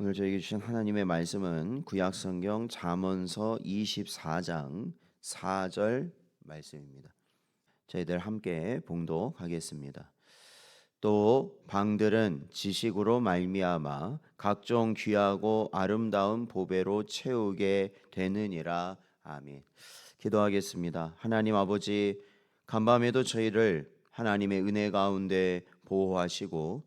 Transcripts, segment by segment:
오늘 저에게 주신 하나님의 말씀은 구약성경 잠언서 24장 4절 말씀입니다. 저희들 함께 봉독하겠습니다. 또 방들은 지식으로 말미암아 각종 귀하고 아름다운 보배로 채우게 되느니라. 아멘. 기도하겠습니다. 하나님 아버지, 간밤에도 저희를 하나님의 은혜 가운데 보호하시고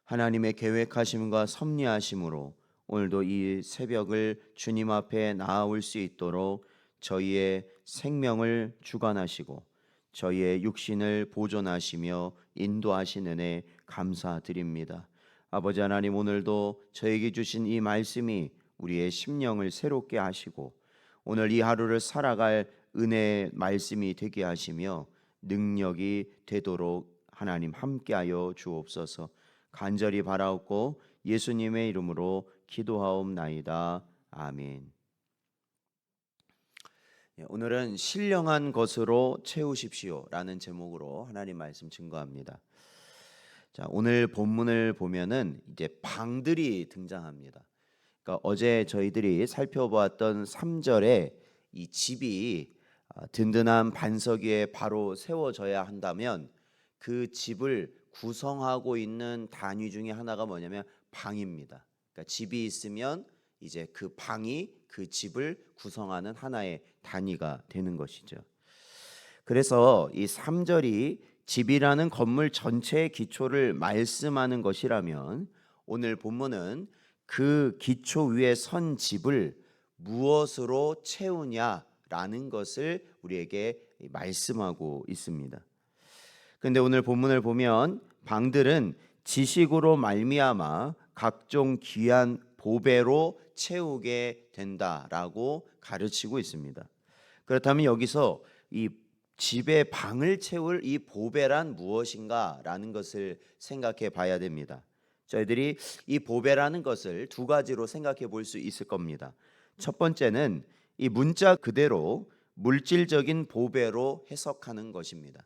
하나님의 계획하심과 섭리하심으로 오늘도 이 새벽을 주님 앞에 나아올 수 있도록 저희의 생명을 주관하시고 저희의 육신을 보존하시며 인도하시는 은혜 감사드립니다. 아버지 하나님, 오늘도 저에게 주신 이 말씀이 우리의 심령을 새롭게 하시고 오늘 이 하루를 살아갈 은혜의 말씀이 되게 하시며 능력이 되도록 하나님 함께하여 주옵소서. 간절히 바라옵고 예수님의 이름으로 기도하옵나이다. 아멘. 오늘은 신령한 것으로 채우십시오 라는 제목으로 하나님 말씀 증거합니다. 자, 오늘 본문을 보면은 이제 방들이 등장합니다. 그러니까 어제 저희들이 살펴보았던 3절에 이 집이 든든한 반석 위에 바로 세워져야 한다면 그 집을 구성하고 있는 단위 중에 하나가 뭐냐면 방입니다. 그러니까 집이 있으면 이제 그 방이 그 집을 구성하는 하나의 단위가 되는 것이죠. 그래서 이 3절이 집이라는 건물 전체의 기초를 말씀하는 것이라면 오늘 본문은 그 기초 위에 선 집을 무엇으로 채우냐라는 것을 우리에게 말씀하고 있습니다. 그런데 오늘 본문을 보면 방들은 지식으로 말미암아 각종 귀한 보배로 채우게 된다라고 가르치고 있습니다. 그렇다면 여기서 이 집의 방을 채울 이 보배란 무엇인가라는 것을 생각해 봐야 됩니다. 저희들이 이 보배라는 것을 두 가지로 생각해 볼 수 있을 겁니다. 첫 번째는 이 문자 그대로 물질적인 보배로 해석하는 것입니다.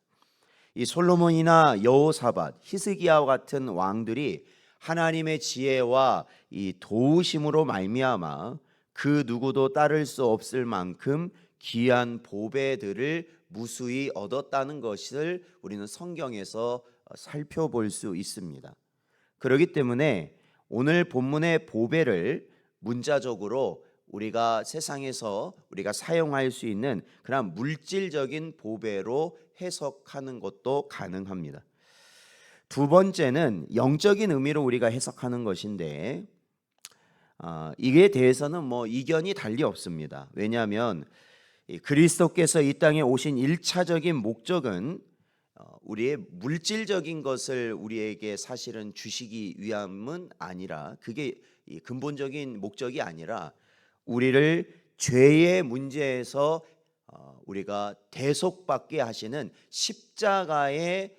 이 솔로몬이나 여호사밧, 히스기야와 같은 왕들이 하나님의 지혜와 이 도우심으로 말미암아 그 누구도 따를 수 없을 만큼 귀한 보배들을 무수히 얻었다는 것을 우리는 성경에서 살펴볼 수 있습니다. 그렇기 때문에 오늘 본문의 보배를 문자적으로 우리가 세상에서 우리가 사용할 수 있는 그런 물질적인 보배로 해석하는 것도 가능합니다. 두 번째는 영적인 의미로 우리가 해석하는 것인데 이에 대해서는 이견이 달리 없습니다. 왜냐하면 그리스도께서 이 땅에 오신 1차적인 목적은 우리의 물질적인 것을 우리에게 사실은 주시기 위함은 아니라, 그게 근본적인 목적이 아니라 우리를 죄의 문제에서 우리가 대속받게 하시는 십자가의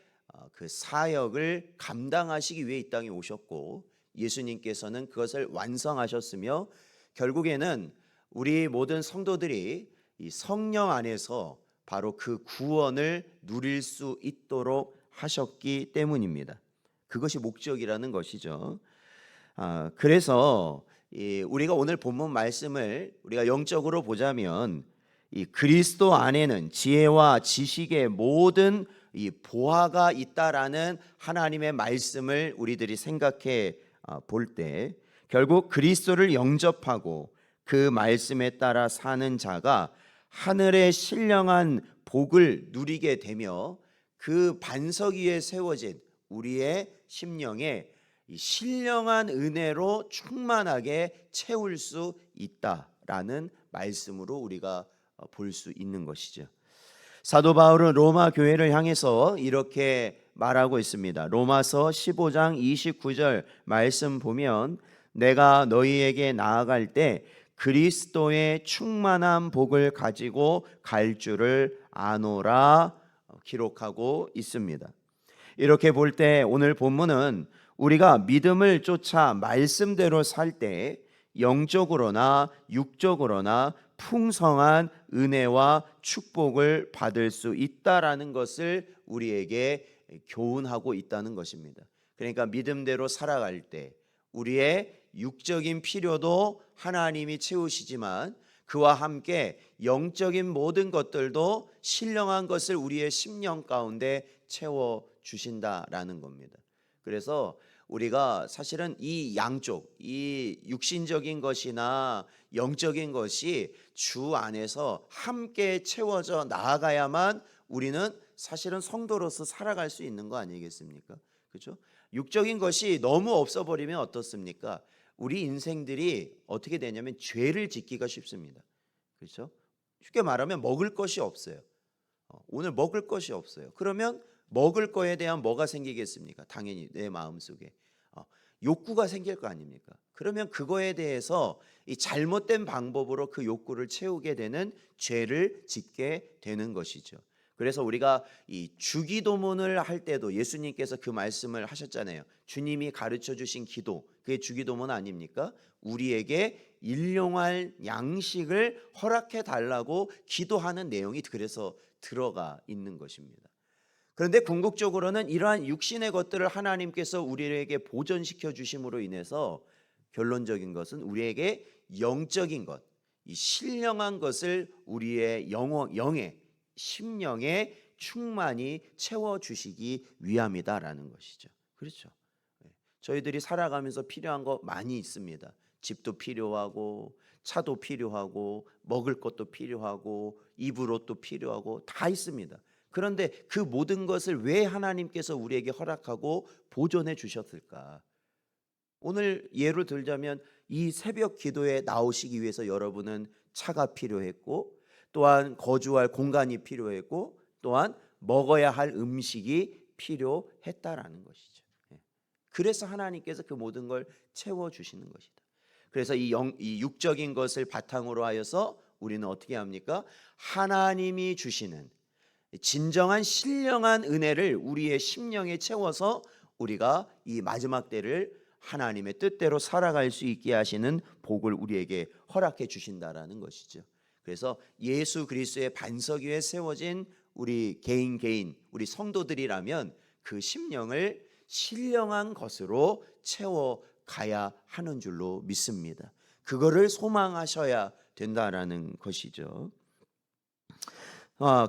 그 사역을 감당하시기 위해 이 땅에 오셨고, 예수님께서는 그것을 완성하셨으며 결국에는 우리 모든 성도들이 이 성령 안에서 바로 그 구원을 누릴 수 있도록 하셨기 때문입니다. 그것이 목적이라는 것이죠. 그래서 우리가 오늘 본문 말씀을 우리가 영적으로 보자면 이 그리스도 안에는 지혜와 지식의 모든 이 보화가 있다라는 하나님의 말씀을 우리들이 생각해 볼 때 결국 그리스도를 영접하고 그 말씀에 따라 사는 자가 하늘의 신령한 복을 누리게 되며 그 반석 위에 세워진 우리의 심령에 이 신령한 은혜로 충만하게 채울 수 있다라는 말씀으로 우리가 볼 수 있는 것이죠. 사도 바울은 로마 교회를 향해서 이렇게 말하고 있습니다. 로마서 15장 29절 말씀 보면 내가 너희에게 나아갈 때 그리스도의 충만한 복을 가지고 갈 줄을 아노라 기록하고 있습니다. 이렇게 볼 때 오늘 본문은 우리가 믿음을 쫓아 말씀대로 살 때 영적으로나 육적으로나 풍성한 은혜와 축복을 받을 수 있다라는 것을 우리에게 교훈하고 있다는 것입니다. 그러니까 믿음대로 살아갈 때 우리의 육적인 필요도 하나님이 채우시지만 그와 함께 영적인 모든 것들도 신령한 것을 우리의 심령 가운데 채워 주신다라는 겁니다. 그래서 우리가 사실은 이 양쪽, 이 육신적인 것이나 영적인 것이 주 안에서 함께 채워져 나아가야만 우리는 사실은 성도로서 살아갈 수 있는 거 아니겠습니까? 그렇죠? 육적인 것이 너무 없어버리면 어떻습니까? 우리 인생들이 어떻게 되냐면 죄를 짓기가 쉽습니다. 그렇죠? 쉽게 말하면 먹을 것이 없어요. 오늘 먹을 것이 없어요. 그러면 먹을 거에 대한 뭐가 생기겠습니까? 당연히 내 마음속에 욕구가 생길 거 아닙니까? 그러면 그거에 대해서 이 잘못된 방법으로 그 욕구를 채우게 되는 죄를 짓게 되는 것이죠. 그래서 우리가 이 주기도문을 할 때도 예수님께서 그 말씀을 하셨잖아요. 주님이 가르쳐 주신 기도, 그게 주기도문 아닙니까? 우리에게 일용할 양식을 허락해 달라고 기도하는 내용이 그래서 들어가 있는 것입니다. 그런데 궁극적으로는 이러한 육신의 것들을 하나님께서 우리에게 보존시켜 주심으로 인해서 결론적인 것은 우리에게 영적인 것, 이 신령한 것을 우리의 영의 심령에 충만히 채워주시기 위함이다라는 것이죠. 그렇죠. 저희들이 살아가면서 필요한 거 많이 있습니다. 집도 필요하고 차도 필요하고 먹을 것도 필요하고 입을 옷도 필요하고 다 있습니다. 그런데 그 모든 것을 왜 하나님께서 우리에게 허락하고 보존해 주셨을까? 오늘 예로 들자면 이 새벽 기도에 나오시기 위해서 여러분은 차가 필요했고 또한 거주할 공간이 필요했고 또한 먹어야 할 음식이 필요했다라는 것이죠. 그래서 하나님께서 그 모든 걸 채워주시는 것이다. 그래서 이 육적인 것을 바탕으로 하여서 우리는 어떻게 합니까? 하나님이 주시는 진정한 신령한 은혜를 우리의 심령에 채워서 우리가 이 마지막 때를 하나님의 뜻대로 살아갈 수 있게 하시는 복을 우리에게 허락해 주신다라는 것이죠. 그래서 예수 그리스도의 반석 위에 세워진 우리 개인 우리 성도들이라면 그 심령을 신령한 것으로 채워가야 하는 줄로 믿습니다. 그거를 소망하셔야 된다라는 것이죠.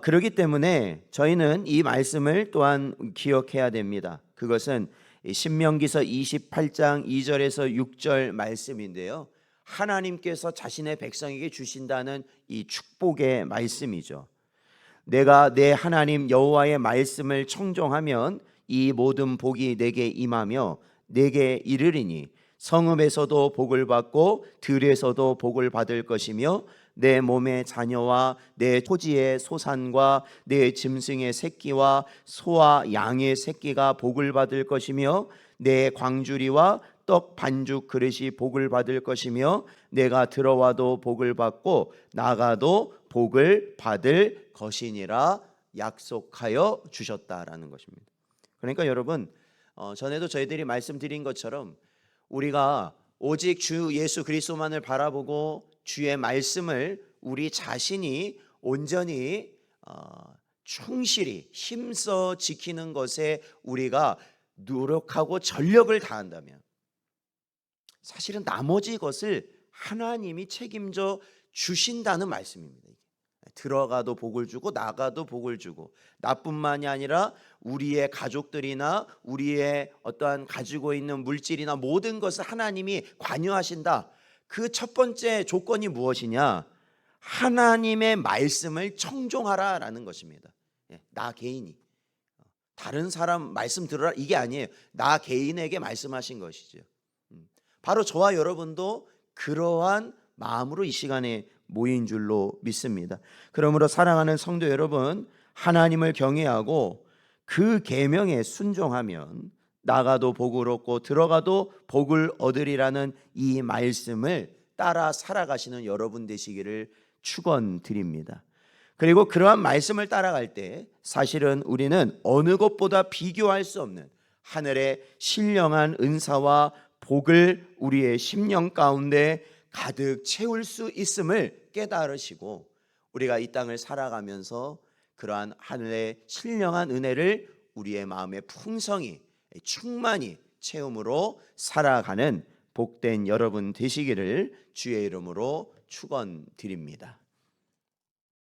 그렇기 때문에 저희는 이 말씀을 또한 기억해야 됩니다. 그것은 신명기서 28장 2절에서 6절 말씀인데요. 하나님께서 자신의 백성에게 주신다는 이 축복의 말씀이죠. 내가 내 하나님 여호와의 말씀을 청종하면 이 모든 복이 내게 임하며 내게 이르리니 성읍에서도 복을 받고 들에서도 복을 받을 것이며 내 몸의 자녀와 내 토지의 소산과 내 짐승의 새끼와 소와 양의 새끼가 복을 받을 것이며 내 광주리와 떡 반죽 그릇이 복을 받을 것이며 내가 들어와도 복을 받고 나가도 복을 받을 것이니라 약속하여 주셨다라는 것입니다. 그러니까 여러분 전에도 저희들이 말씀드린 것처럼 우리가 오직 주 예수 그리스도만을 바라보고 주의 말씀을 우리 자신이 온전히 충실히 힘써 지키는 것에 우리가 노력하고 전력을 다한다면 사실은 나머지 것을 하나님이 책임져 주신다는 말씀입니다. 들어가도 복을 주고 나가도 복을 주고 나뿐만이 아니라 우리의 가족들이나 우리의 어떠한 가지고 있는 물질이나 모든 것을 하나님이 관여하신다. 그 첫 번째 조건이 무엇이냐? 하나님의 말씀을 청종하라라는 것입니다. 나 개인이 다른 사람 말씀 들으라 이게 아니에요. 나 개인에게 말씀하신 것이죠. 바로 저와 여러분도 그러한 마음으로 이 시간에 모인 줄로 믿습니다. 그러므로 사랑하는 성도 여러분, 하나님을 경외하고 그 계명에 순종하면 나가도 복을 얻고 들어가도 복을 얻으리라는 이 말씀을 따라 살아가시는 여러분 되시기를 축원드립니다. 그리고 그러한 말씀을 따라갈 때 사실은 우리는 어느 것보다 비교할 수 없는 하늘의 신령한 은사와 복을 우리의 심령 가운데 가득 채울 수 있음을 깨달으시고 우리가 이 땅을 살아가면서 그러한 하늘의 신령한 은혜를 우리의 마음에 풍성히 충만히 체험으로 살아가는 복된 여러분 되시기를 주의 이름으로 축원드립니다.